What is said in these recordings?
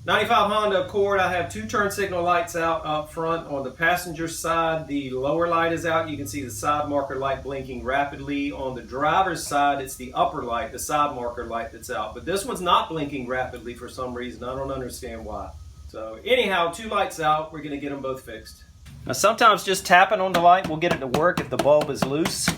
95 Honda Accord, I have two turn signal lights out up front. On the passenger side, the lower light is out. You can see the side marker light blinking rapidly. On the driver's side, it's the upper light, the side marker light that's out. But this one's not blinking rapidly for some reason. I don't understand why. So anyhow, two lights out. We're going to get them both fixed. Now sometimes just tapping on the light will get it to work if the bulb is loose.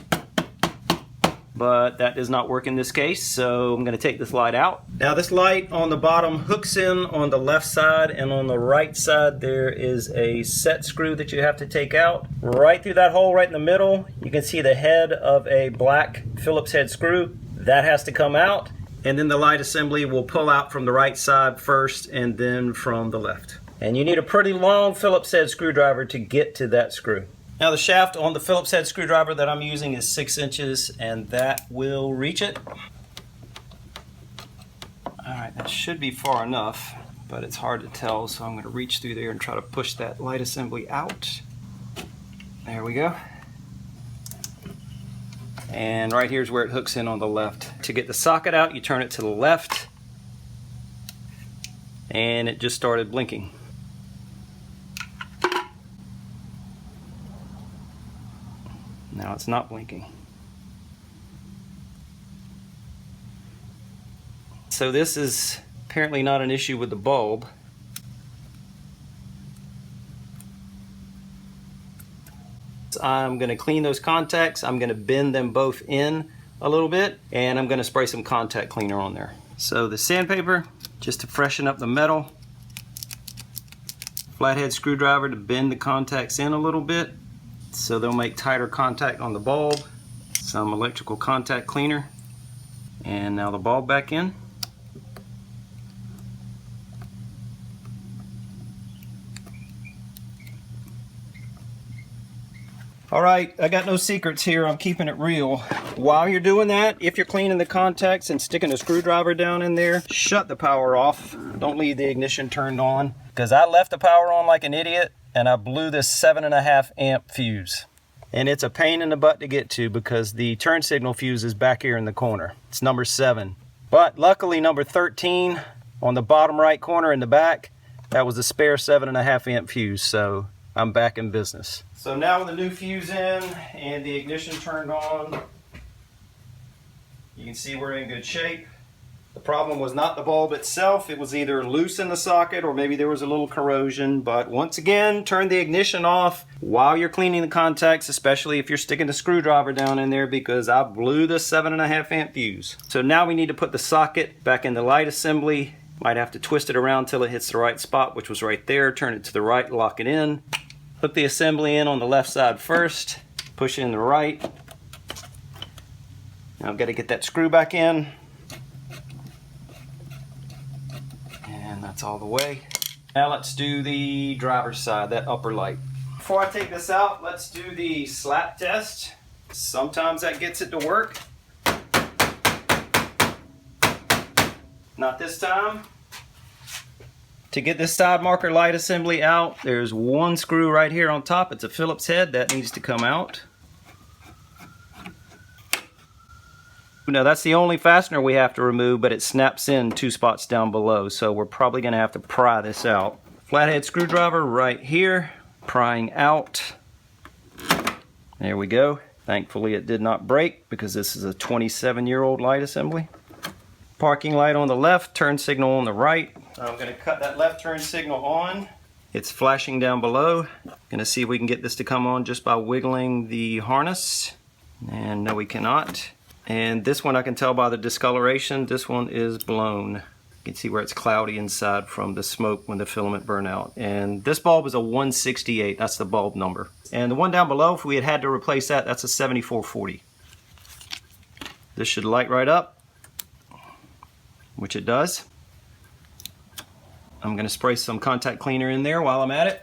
But that does not work in this case, so I'm going to take this light out. Now this light on the bottom hooks in on the left side, and on the right side there is a set screw that you have to take out. Right through that hole right in the middle, you can see the head of a black Phillips head screw. That has to come out, and then the light assembly will pull out from the right side first and then from the left. And you need a pretty long Phillips head screwdriver to get to that screw. Now the shaft on the Phillips head screwdriver that I'm using is 6 inches, and that will reach it. Alright, that should be far enough, but it's hard to tell, so I'm going to reach through there and try to push that light assembly out. There we go. And right here's where it hooks in on the left. To get the socket out, you turn it to the left, and it just started blinking. Now it's not blinking. So this is apparently not an issue with the bulb. I'm going to clean those contacts. I'm going to bend them both in a little bit, and I'm going to spray some contact cleaner on there. So the sandpaper, just to freshen up the metal. Flathead screwdriver to bend the contacts in a little bit, so they'll make tighter contact on the bulb. Some electrical contact cleaner, and now the bulb back in. Alright, I got no secrets here, I'm keeping it real. While you're doing that, if you're cleaning the contacts and sticking a screwdriver down in there, shut the power off. Don't leave the ignition turned on, because I left the power on like an idiot and I blew this 7.5 amp fuse. And it's a pain in the butt to get to because the turn signal fuse is back here in the corner. It's number 7. But luckily number 13 on the bottom right corner in the back, that was a spare 7.5 amp fuse, so I'm back in business. So now with the new fuse in and the ignition turned on, you can see we're in good shape. The problem was not the bulb itself, it was either loose in the socket or maybe there was a little corrosion. But once again, turn the ignition off while you're cleaning the contacts, especially if you're sticking the screwdriver down in there, because I blew the 7.5 amp fuse. So now we need to put the socket back in the light assembly. Might have to twist it around till it hits the right spot, which was right there. Turn it to the right, lock it in. Hook the assembly in on the left side first, push it in the right. Now I've got to get that screw back in. That's all the way. Now let's do the driver's side, that upper light. Before I take this out, let's do the slap test. Sometimes that gets it to work. Not this time. To get this side marker light assembly out, there's one screw right here on top. It's a Phillips head that needs to come out. Now that's the only fastener we have to remove, but it snaps in 2 spots down below, so we're probably going to have to pry this out. Flathead screwdriver right here, prying out. There we go. Thankfully it did not break because this is a 27-year-old light assembly. Parking light on the left, turn signal on the right. I'm going to cut that left turn signal on. It's flashing down below. Going to see if we can get this to come on just by wiggling the harness. And no, we cannot. And this one I can tell by the discoloration, this one is blown. You can see where it's cloudy inside from the smoke when the filament burned out. And this bulb is a 168, that's the bulb number. And the one down below, if we had to replace that, that's a 7440. This should light right up, which it does. I'm going to spray some contact cleaner in there while I'm at it.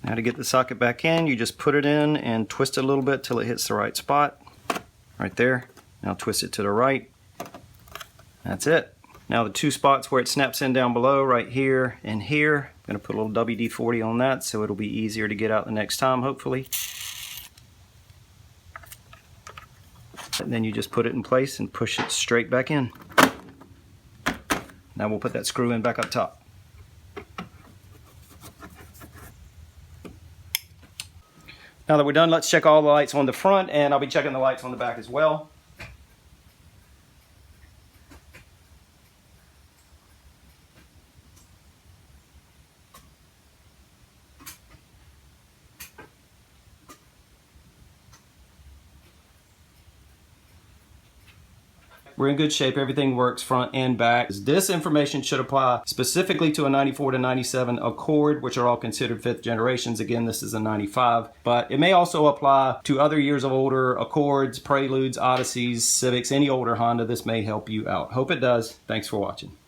Now to get the socket back in, you just put it in and twist it a little bit till it hits the right spot. Right there. Now twist it to the right. That's it. Now the 2 spots where it snaps in down below, right here and here, I'm going to put a little WD-40 on that so it'll be easier to get out the next time, hopefully. And then you just put it in place and push it straight back in. Now we'll put that screw in back up top. Now that we're done, let's check all the lights on the front, and I'll be checking the lights on the back as well. We're in good shape. Everything works front and back. This information should apply specifically to a 94 to 97 Accord, which are all considered 5th generations. Again, this is a 95, but it may also apply to other years of older Accords, Preludes, Odysseys, Civics, any older Honda. This may help you out. Hope it does. Thanks for watching.